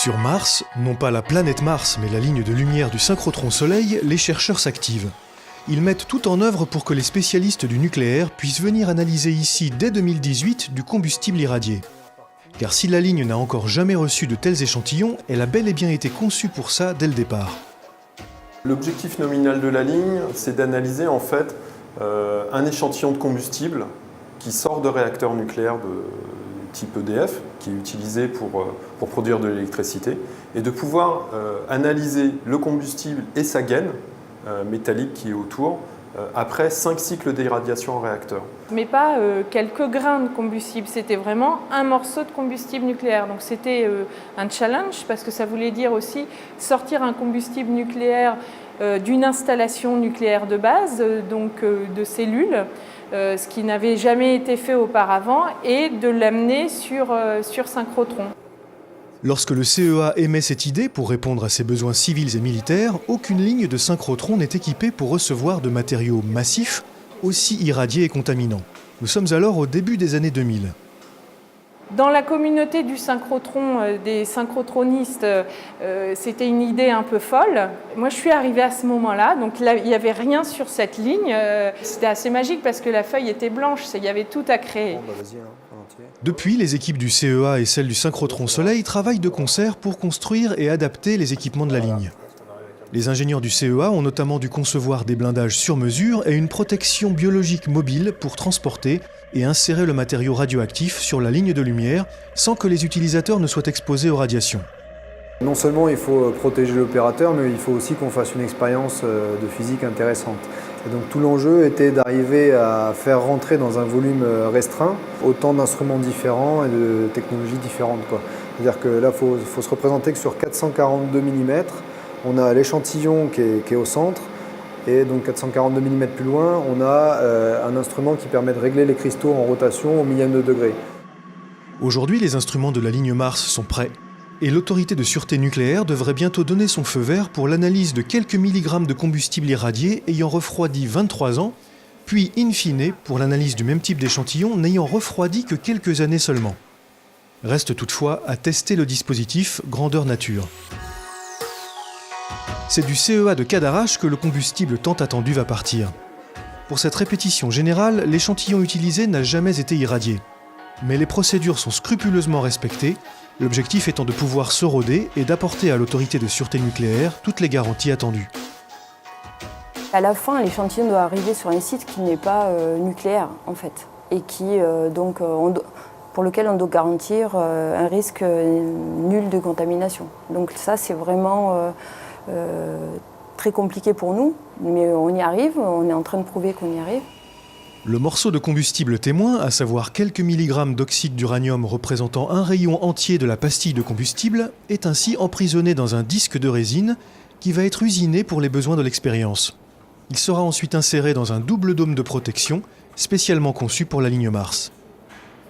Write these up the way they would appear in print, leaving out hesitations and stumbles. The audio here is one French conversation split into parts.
Sur Mars, non pas la planète Mars, mais la ligne de lumière du synchrotron Soleil, les chercheurs s'activent. Ils mettent tout en œuvre pour que les spécialistes du nucléaire puissent venir analyser ici, dès 2018, du combustible irradié. Car si la ligne n'a encore jamais reçu de tels échantillons, elle a bel et bien été conçue pour ça dès le départ. L'objectif nominal de la ligne, c'est d'analyser en fait un échantillon de combustible qui sort de réacteurs nucléaires de type EDF, qui est utilisé pour produire de l'électricité, et de pouvoir analyser le combustible et sa gaine métallique qui est autour, après 5 cycles d'irradiation en réacteur. Mais pas quelques grains de combustible, c'était vraiment un morceau de combustible nucléaire. Donc c'était un challenge parce que ça voulait dire aussi sortir un combustible nucléaire d'une installation nucléaire de base, donc de cellules, ce qui n'avait jamais été fait auparavant, et de l'amener sur synchrotron. Lorsque le CEA émet cette idée pour répondre à ses besoins civils et militaires, aucune ligne de synchrotron n'est équipée pour recevoir de matériaux massifs, aussi irradiés et contaminants. Nous sommes alors au début des années 2000. Dans la communauté du synchrotron, des synchrotronistes, c'était une idée un peu folle. Moi, je suis arrivée à ce moment-là, donc là, il n'y avait rien sur cette ligne. C'était assez magique parce que la feuille était blanche, il y avait tout à créer. Depuis, les équipes du CEA et celles du synchrotron Soleil travaillent de concert pour construire et adapter les équipements de la ligne. Les ingénieurs du CEA ont notamment dû concevoir des blindages sur mesure et une protection biologique mobile pour transporter et insérer le matériau radioactif sur la ligne de lumière sans que les utilisateurs ne soient exposés aux radiations. Non seulement il faut protéger l'opérateur, mais il faut aussi qu'on fasse une expérience de physique intéressante. Et donc tout l'enjeu était d'arriver à faire rentrer dans un volume restreint autant d'instruments différents et de technologies différentes. C'est-à-dire que là, il faut se représenter que sur 442 mm, on a l'échantillon qui est au centre, et donc 442 mm plus loin, on a un instrument qui permet de régler les cristaux en rotation au millième de degré. Aujourd'hui, les instruments de la ligne Mars sont prêts. Et l'autorité de sûreté nucléaire devrait bientôt donner son feu vert pour l'analyse de quelques milligrammes de combustible irradié ayant refroidi 23 ans, puis in fine pour l'analyse du même type d'échantillon n'ayant refroidi que quelques années seulement. Reste toutefois à tester le dispositif grandeur nature. C'est du CEA de Cadarache que le combustible tant attendu va partir. Pour cette répétition générale, l'échantillon utilisé n'a jamais été irradié. Mais les procédures sont scrupuleusement respectées, l'objectif étant de pouvoir se roder et d'apporter à l'autorité de sûreté nucléaire toutes les garanties attendues. À la fin, l'échantillon doit arriver sur un site qui n'est pas nucléaire, en fait, et qui, pour lequel on doit garantir un risque nul de contamination. Donc ça, c'est vraiment très compliqué pour nous, mais on y arrive, on est en train de prouver qu'on y arrive. Le morceau de combustible témoin, à savoir quelques milligrammes d'oxyde d'uranium représentant un rayon entier de la pastille de combustible, est ainsi emprisonné dans un disque de résine qui va être usiné pour les besoins de l'expérience. Il sera ensuite inséré dans un double dôme de protection, spécialement conçu pour la ligne Mars.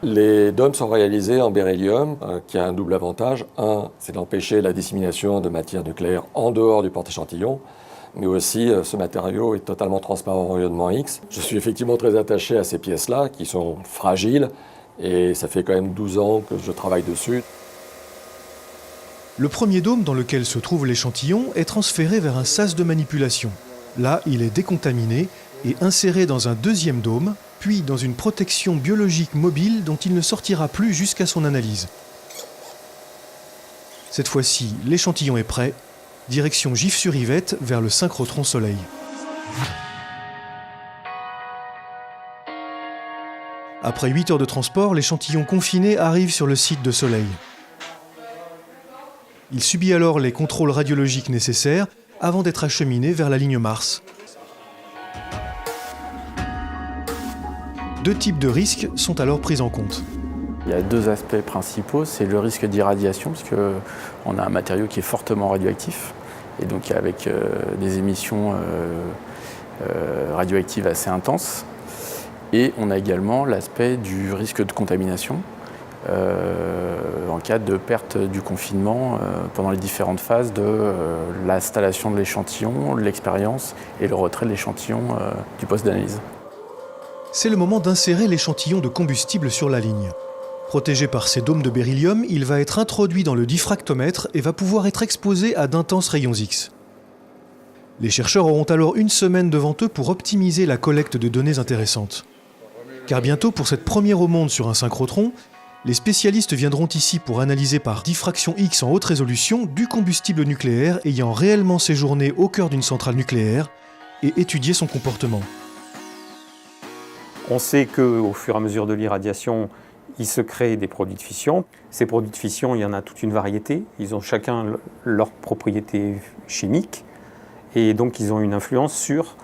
Les dômes sont réalisés en beryllium, qui a un double avantage. Un, c'est d'empêcher la dissémination de matière nucléaire en dehors du porte-échantillon. Mais aussi, ce matériau est totalement transparent au rayonnement X. Je suis effectivement très attaché à ces pièces-là, qui sont fragiles, et ça fait quand même 12 ans que je travaille dessus. Le premier dôme dans lequel se trouve l'échantillon est transféré vers un sas de manipulation. Là, il est décontaminé et inséré dans un deuxième dôme, puis dans une protection biologique mobile dont il ne sortira plus jusqu'à son analyse. Cette fois-ci, l'échantillon est prêt. Direction Gif-sur-Yvette vers le synchrotron Soleil. Après 8 heures de transport, l'échantillon confiné arrive sur le site de Soleil. Il subit alors les contrôles radiologiques nécessaires avant d'être acheminé vers la ligne Mars. Deux types de risques sont alors pris en compte. Il y a deux aspects principaux, c'est le risque d'irradiation, parce qu'on a un matériau qui est fortement radioactif, et donc avec des émissions radioactives assez intenses. Et on a également l'aspect du risque de contamination, en cas de perte du confinement pendant les différentes phases de l'installation de l'échantillon, l'expérience et le retrait de l'échantillon du poste d'analyse. C'est le moment d'insérer l'échantillon de combustible sur la ligne. Protégé par ses dômes de beryllium, il va être introduit dans le diffractomètre et va pouvoir être exposé à d'intenses rayons X. Les chercheurs auront alors une semaine devant eux pour optimiser la collecte de données intéressantes. Car bientôt, pour cette première au monde sur un synchrotron, les spécialistes viendront ici pour analyser par diffraction X en haute résolution du combustible nucléaire ayant réellement séjourné au cœur d'une centrale nucléaire et étudier son comportement. On sait qu'au fur et à mesure de l'irradiation, il se crée des produits de fission. Ces produits de fission, il y en a toute une variété. Ils ont chacun leurs propriétés chimiques et donc ils ont une influence sur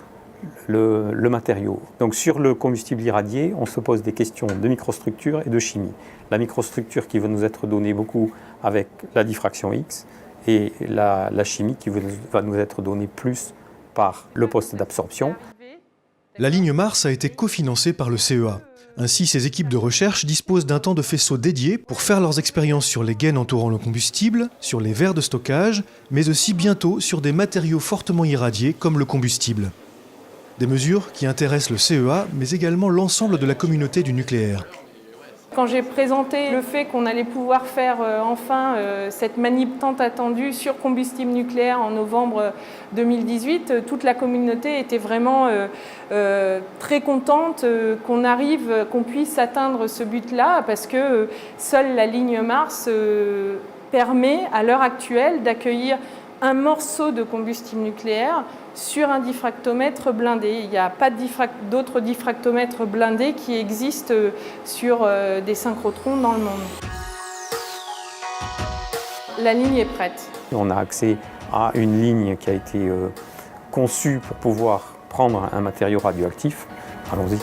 le matériau. Donc sur le combustible irradié, on se pose des questions de microstructure et de chimie. La microstructure qui va nous être donnée beaucoup avec la diffraction X et la chimie qui va nous être donnée plus par le poste d'absorption. La ligne Mars a été cofinancée par le CEA. Ainsi, ces équipes de recherche disposent d'un temps de faisceau dédié pour faire leurs expériences sur les gaines entourant le combustible, sur les verres de stockage, mais aussi bientôt sur des matériaux fortement irradiés comme le combustible. Des mesures qui intéressent le CEA, mais également l'ensemble de la communauté du nucléaire. Quand j'ai présenté le fait qu'on allait pouvoir faire enfin cette manip tant attendue sur combustible nucléaire en novembre 2018, toute la communauté était vraiment très contente qu'on puisse atteindre ce but-là, parce que seule la ligne Mars permet à l'heure actuelle d'accueillir un morceau de combustible nucléaire sur un diffractomètre blindé. Il n'y a pas d'autres diffractomètres blindés qui existent sur des synchrotrons dans le monde. La ligne est prête. On a accès à une ligne qui a été conçue pour pouvoir prendre un matériau radioactif. Allons-y.